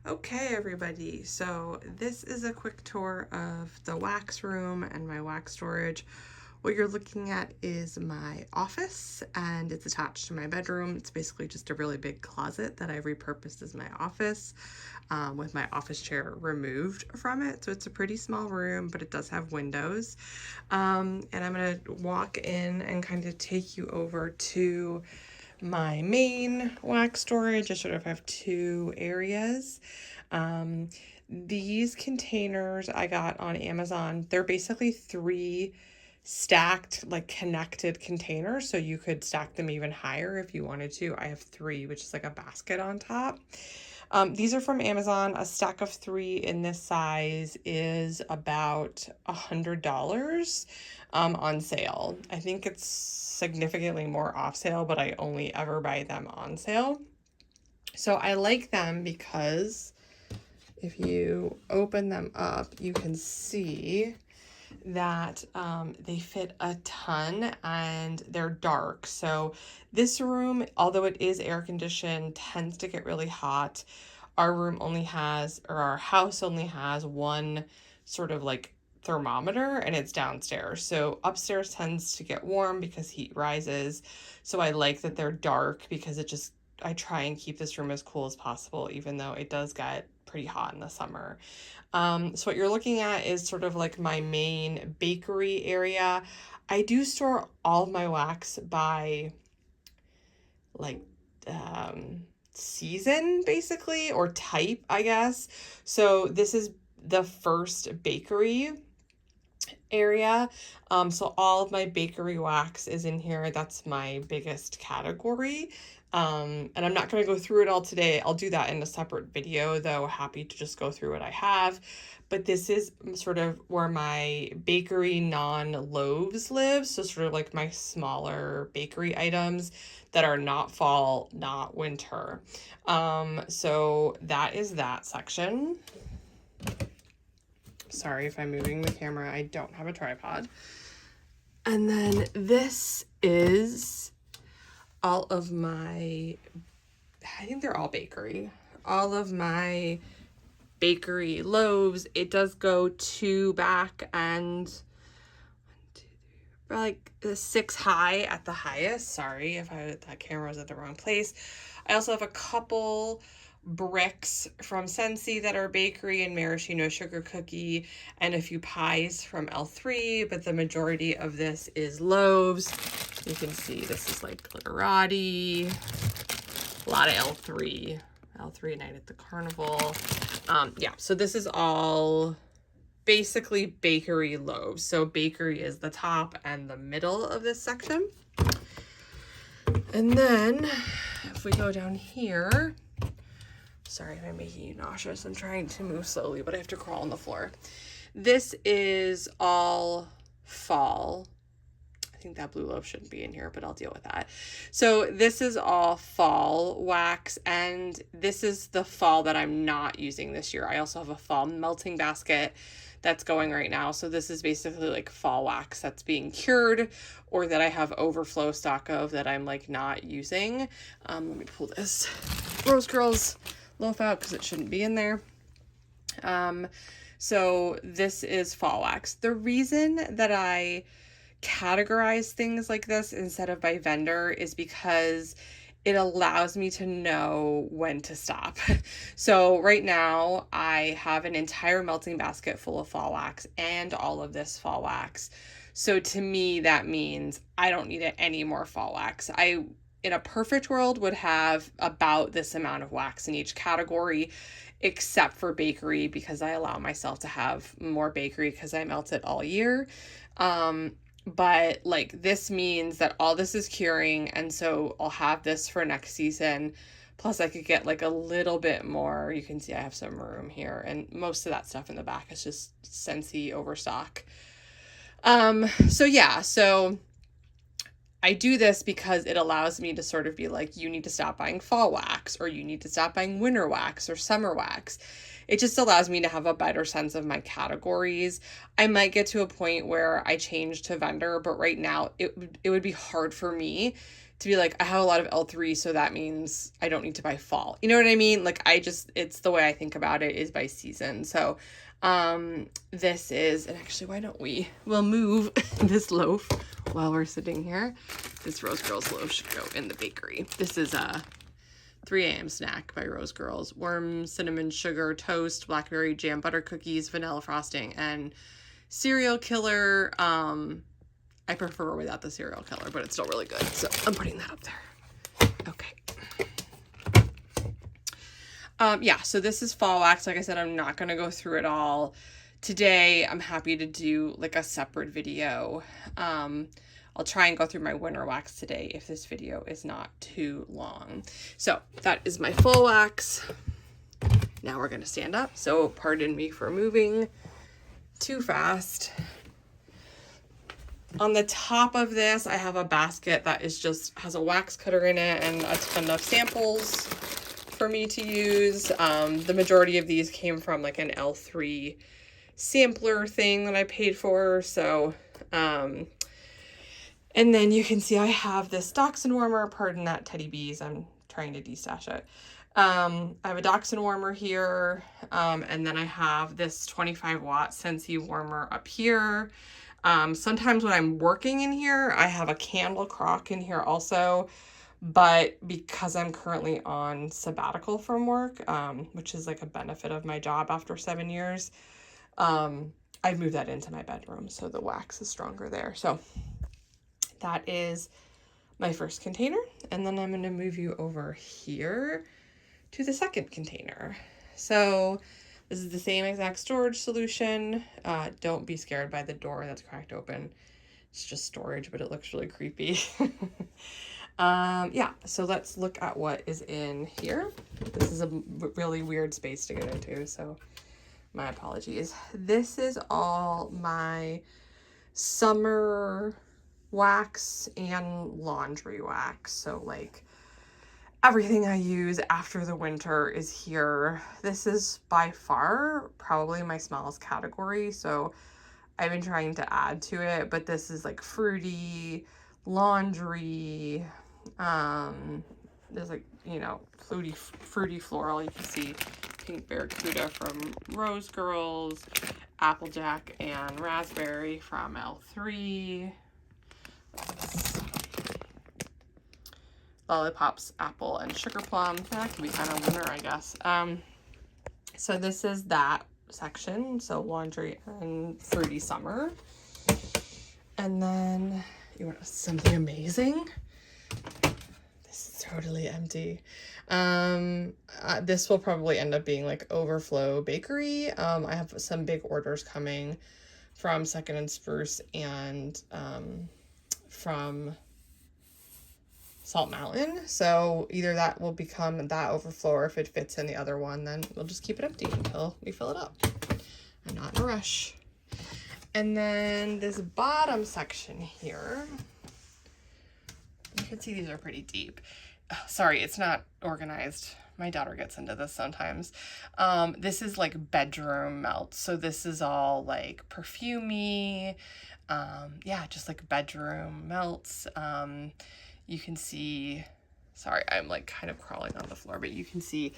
Okay, everybody, so this is a quick tour of the wax room and my wax storage. What you're looking at is my office, and it's attached to my bedroom. It's basically just a really big closet that I repurposed as my office, with my office chair removed from it. So it's a pretty small room, but it does have windows. And I'm gonna walk in and kind of take you over to my main wax storage. I sort of have two areas. These containers I got on Amazon. They're basically three stacked, like connected containers, so you could stack them even higher if you wanted to. I have three, which is like a basket on top. These are from Amazon. A stack of three in this size is about $100 on sale. I think it's significantly more off sale, but I only ever buy them on sale. So I like them because if you open them up, you can see that they fit a ton and they're dark. So this room, although it is air conditioned, tends to get really hot. Our room only has, or our house only has one sort of like thermometer, and it's downstairs. So upstairs tends to get warm because heat rises. So I like that they're dark because I try and keep this room as cool as possible, even though it does get pretty hot in the summer. So what you're looking at is sort of like my main bakery area. I do store all of my wax by like season, basically, or type, I guess. So this is the first bakery area. So all of my bakery wax is in here. That's my biggest category. And I'm not going to go through it all today. I'll do that in a separate video, though. Happy to just go through what I have. But this is sort of where my bakery non-loaves live. So sort of like my smaller bakery items that are not fall, not winter. So that is that section. Sorry if I'm moving the camera. I don't have a tripod. And then this is all of my, I think they're all bakery. All of my bakery loaves. It does go two back and like the 6 high at the highest. Sorry if that camera was at the wrong place. I also have a couple bricks from Scentsy that are bakery and maraschino sugar cookie, and a few pies from L3, but the majority of this is loaves. You can see this is like glitterati, a lot of L3 Night at the Carnival. Yeah, so this is all basically bakery loaves. So bakery is the top and the middle of this section. And then if we go down here, sorry if I'm making you nauseous. I'm trying to move slowly, but I have to crawl on the floor. This is all fall. I think that blue loaf shouldn't be in here, but I'll deal with that. So this is all fall wax, and this is the fall that I'm not using this year. I also have a fall melting basket that's going right now. So this is basically like fall wax that's being cured or that I have overflow stock of that I'm like not using. Let me pull this Rose Girls loaf out because it shouldn't be in there. So this is fall wax. The reason that I categorize things like this instead of by vendor is because it allows me to know when to stop. So right now I have an entire melting basket full of fall wax and all of this fall wax. So to me, that means I don't need any more fall wax. I, in a perfect world, would have about this amount of wax in each category, except for bakery, because I allow myself to have more bakery because I melt it all year. But like this means that all this is curing, and so I'll have this for next season. Plus I could get like a little bit more. You can see I have some room here, and most of that stuff in the back is just Scentsy overstock. So yeah, so I do this because it allows me to sort of be like, you need to stop buying fall wax, or you need to stop buying winter wax or summer wax. It just allows me to have a better sense of my categories. I might get to a point where I change to vendor, but right now it would be hard for me to be like, I have a lot of L3, so that means I don't need to buy fall. You know what I mean? Like, it's the way I think about it is by season. So, this is, and actually, why don't we'll move this loaf while we're sitting here. This Rose Girls loaf should go in the bakery. This is a 3 a.m. snack by Rose Girls. Warm cinnamon sugar toast, blackberry jam butter cookies, vanilla frosting, and cereal killer. I prefer without the cereal killer, but it's still really good. So I'm putting that up there. Okay. Yeah, so this is fall wax. Like I said, I'm not going to go through it all today. I'm happy to do like a separate video. I'll try and go through my winter wax today if this video is not too long. So that is my fall wax. Now we're going to stand up. So pardon me for moving too fast. On the top of this, I have a basket that has a wax cutter in it and a ton of samples for me to use. The majority of these came from like an L3 sampler thing that I paid for. So, and then you can see I have this dachshund warmer. Pardon that, teddy bees. I'm trying to destash it. I have a dachshund warmer here. And then I have this 25 watt Scentsy warmer up here. Sometimes when I'm working in here, I have a candle crock in here also, but because I'm currently on sabbatical from work, which is like a benefit of my job after 7 years, I've moved that into my bedroom. So the wax is stronger there. So that is my first container. And then I'm going to move you over here to the second container. So this is the same exact storage solution. Don't be scared by the door that's cracked open. It's just storage, but it looks really creepy. Yeah, so let's look at what is in here. This is a really weird space to get into, so my apologies. This is all my summer wax and laundry wax. So like everything I use after the winter is here. This is by far probably my smallest category, so I've been trying to add to it, but this is like fruity, laundry, there's like, you know, fruity floral. You can see Pink Barracuda from Rose Girls, Applejack and Raspberry from L3. Lollipops, apple, and sugar plum. That can be kind of winter, I guess. So this is that section. So laundry and fruity summer. And then you want something amazing? This is totally empty. This will probably end up being like overflow bakery. I have some big orders coming from Second and Spruce and from Salt Mountain, so either that will become that overflow, or if it fits in the other one, then we'll just keep it empty until we fill it up. I'm not in a rush. And then this bottom section here, you can see these are pretty deep. Sorry, it's not organized. My daughter gets into this sometimes. This is like bedroom melts, so this is all like perfumey, yeah, just like bedroom melts. You can see, sorry, I'm like kind of crawling on the floor, but you can see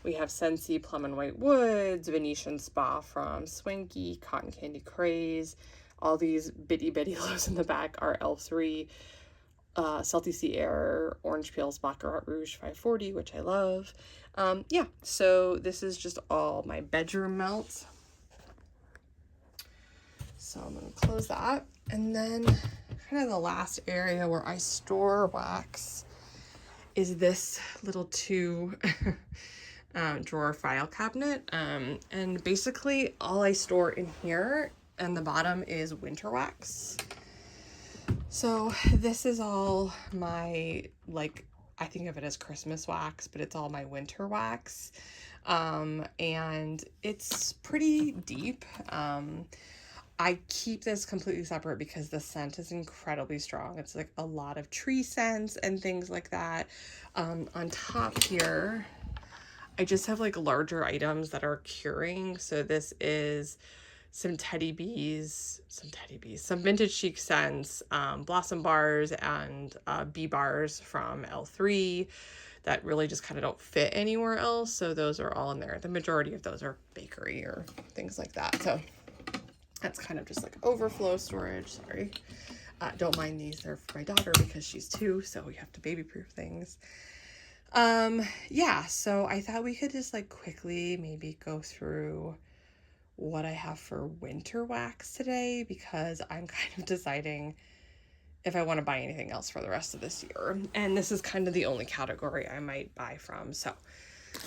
we have Scentsy Plum and White Woods, Venetian Spa from Swanky, Cotton Candy Craze. All these bitty loaves in the back are L3, Salty Sea Air, Orange Peels, Baccarat Rouge 540, which I love. Yeah, so this is just all my bedroom melts. So I'm going to close that. And then kind of the last area where I store wax is this little 2 drawer file cabinet. And basically all I store in here and the bottom is winter wax. So this is all my, like, I think of it as Christmas wax, but it's all my winter wax. And it's pretty deep. I keep this completely separate because the scent is incredibly strong. It's like a lot of tree scents and things like that. On top here, I just have like larger items that are curing. So this is some some vintage chic scents, blossom bars and bee bars from L3 that really just kind of don't fit anywhere else. So those are all in there. The majority of those are bakery or things like that. So that's kind of just like overflow storage. Sorry. Don't mind these. They're for my daughter because she's 2, so we have to baby proof things. Yeah, so I thought we could just like quickly maybe go through what I have for winter wax today, because I'm kind of deciding if I want to buy anything else for the rest of this year. And this is kind of the only category I might buy from. So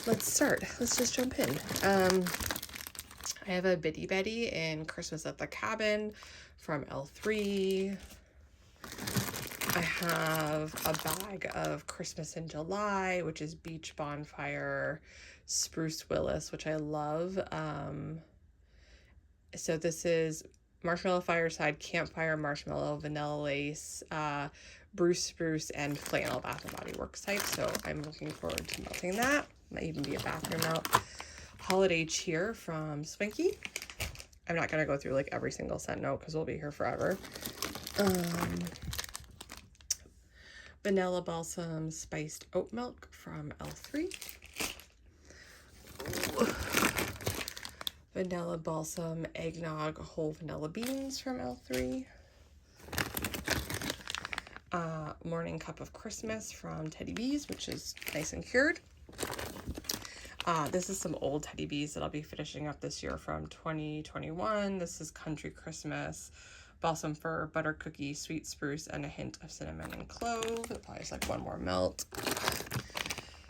let's start. Let's just jump in. I have a Bitty Betty in Christmas at the Cabin from L3. I have a bag of Christmas in July, which is Beach Bonfire Spruce Willis, which I love. So this is Marshmallow Fireside, Campfire Marshmallow, Vanilla Lace, Bruce Spruce, and Flannel Bath & Body Works type. So I'm looking forward to melting that. Might even be a bathroom melt. Holiday Cheer from Swinky. I'm not going to go through like every single scent note because we'll be here forever. Vanilla Balsam Spiced Oat Milk from L3. Ooh. Vanilla Balsam Eggnog Whole Vanilla Beans from L3. Morning Cup of Christmas from Teddy Bees, which is nice and cured. This is some old Teddy Bees that I'll be finishing up this year from 2021. This is Country Christmas, Balsam Fir, Butter Cookie, Sweet Spruce, and a hint of cinnamon and clove. Probably just like one more melt.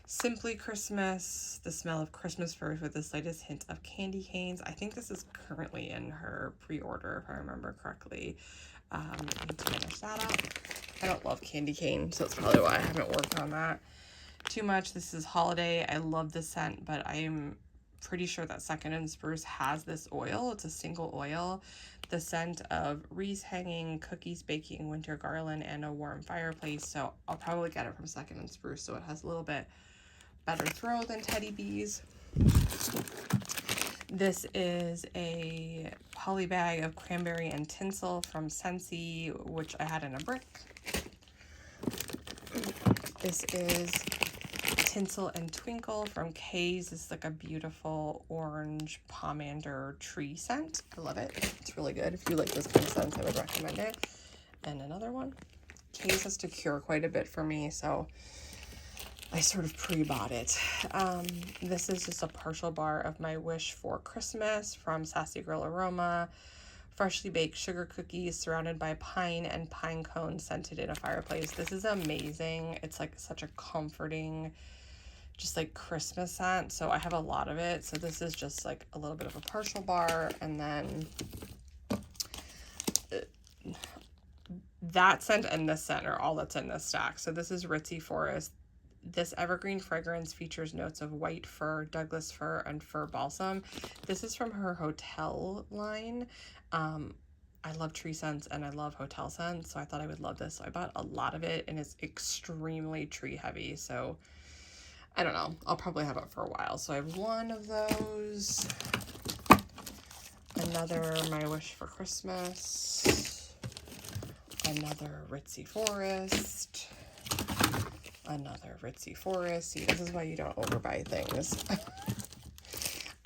Simply Christmas, the smell of Christmas firs with the slightest hint of candy canes. I think this is currently in her pre-order, if I remember correctly. I need to finish that up. I don't love candy cane, so that's probably why I haven't worked on that too much. This is Holiday. I love the scent, but I'm pretty sure that Second & Spruce has this oil. It's a single oil. The scent of wreaths hanging, cookies baking, winter garland, and a warm fireplace. So I'll probably get it from Second & Spruce, so it has a little bit better throw than Teddy Bees. This is a poly bag of cranberry and tinsel from Scentsy, which I had in a brick. This is Tinsel and Twinkle from Kay's. This is like a beautiful orange pomander tree scent. I love it. It's really good. If you like this kind of scent, I would recommend it. And another one. Kay's has to cure quite a bit for me, so I sort of pre-bought it. This is just a partial bar of My Wish for Christmas from Sassy Girl Aroma. Freshly baked sugar cookies surrounded by pine and pine cones scented in a fireplace. This is amazing. It's like such a comforting, just like Christmas scent. So I have a lot of it. So this is just like a little bit of a partial bar. And then that scent and this scent are all that's in this stack. So this is Ritzy Forest. This evergreen fragrance features notes of white fir, Douglas fir, and fir balsam. This is from her hotel line. I love tree scents and I love hotel scents, so I thought I would love this. So I bought a lot of it, and it's extremely tree heavy. So I don't know. I'll probably have it for a while. So I have one of those. Another My Wish for Christmas. Another Ritzy Forest. Another Ritzy Forest. See, this is why you don't overbuy things.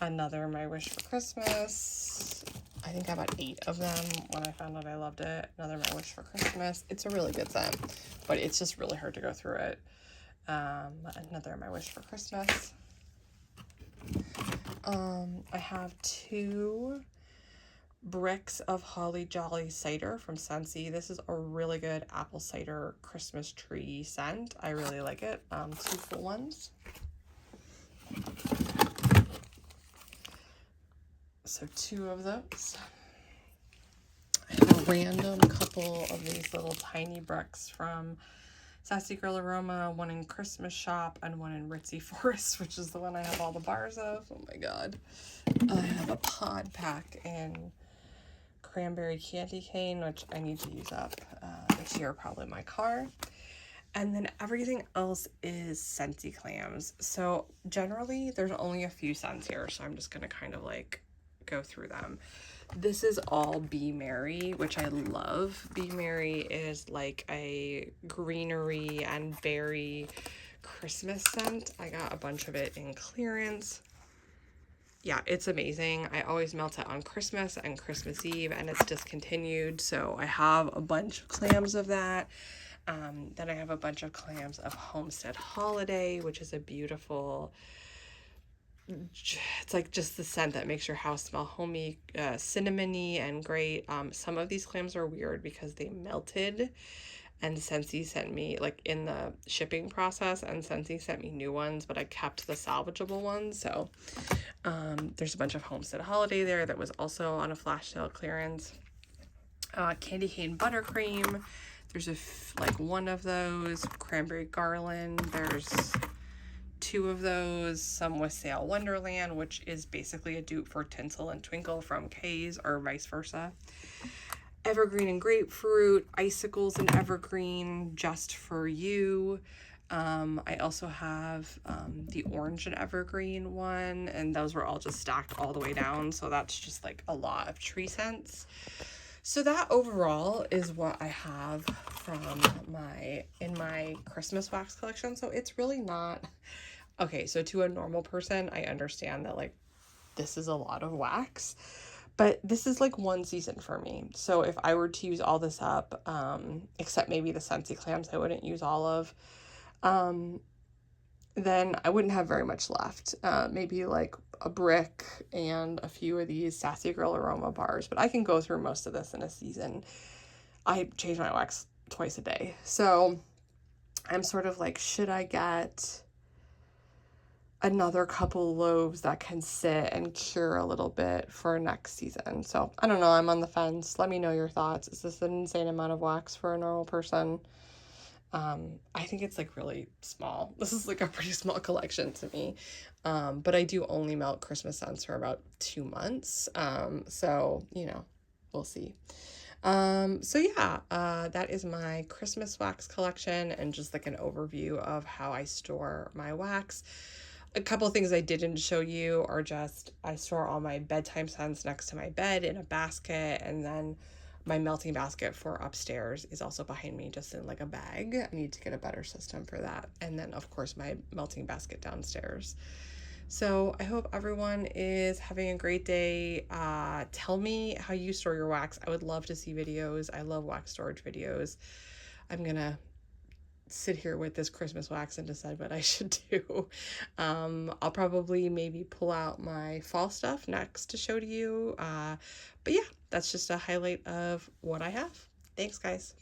Another My Wish for Christmas. I think I bought 8 of them when I found out I loved it. Another My Wish for Christmas. It's a really good scent, but it's just really hard to go through it. Another My Wish for Christmas. I have 2 bricks of Holly Jolly cider from Scentsy. This is a really good apple cider Christmas tree scent. I really like it. 2 full ones. So 2 of those. I have a random couple of these little tiny bricks from Sassy Girl Aroma, one in Christmas Shop and one in Ritzy Forest, which is the one I have all the bars of. Oh my god. I have a pod pack in Cranberry Candy Cane, which I need to use up this year, probably in my car. And then everything else is Scentsy clams. So generally there's only a few scents here, so I'm just gonna kind of like go through them. This is all Be Merry, which I love. Be Merry is like a greenery and berry Christmas scent. I got a bunch of it in clearance. Yeah, it's amazing. I always melt it on Christmas and Christmas Eve, and it's discontinued. So I have a bunch of clams of that. Then I have a bunch of clams of Homestead Holiday, which is a beautiful, it's like just the scent that makes your house smell homey, cinnamony and great. Some of these clams are weird because they melted, and Scentsy sent me, like, in the shipping process, and Scentsy sent me new ones, but I kept the salvageable ones. So there's a bunch of Homestead Holiday there that was also on a flash sale clearance. Candy cane buttercream. There's like one of those. Cranberry garland. There's two of those. Some with Sale Wonderland, which is basically a dupe for Tinsel and Twinkle from K's, or vice versa. Evergreen and grapefruit. Icicles and evergreen, just for you. I also have the orange and evergreen one, and those were all just stacked all the way down, so that's just like a lot of tree scents. So that overall is what I have from in my Christmas wax collection. So it's really not okay. So to a normal person, I understand that like this is a lot of wax, but this is like one season for me. So if I were to use all this up, except maybe the Scentsy clams I wouldn't use all of, then I wouldn't have very much left. Maybe like a brick and a few of these Sassy Girl aroma bars, but I can go through most of this in a season. I change my wax twice a day. So I'm sort of like, should I get another couple loaves that can sit and cure a little bit for next season? So I don't know. I'm on the fence. Let me know your thoughts. Is this an insane amount of wax for a normal person? I think it's like really small. This is like a pretty small collection to me. But I do only melt Christmas scents for about 2 months. So, you know, we'll see. So yeah, that is my Christmas wax collection and just like an overview of how I store my wax. A couple of things I didn't show you are just I store all my bedtime scents next to my bed in a basket, and then my melting basket for upstairs is also behind me, just in like a bag. I need to get a better system for that. And then of course my melting basket downstairs. So I hope everyone is having a great day. Tell me how you store your wax. I would love to see videos. I love wax storage videos. I'm gonna sit here with this Christmas wax and decide what I should do. I'll probably maybe pull out my fall stuff next to show to you. But yeah, that's just a highlight of what I have. Thanks, guys.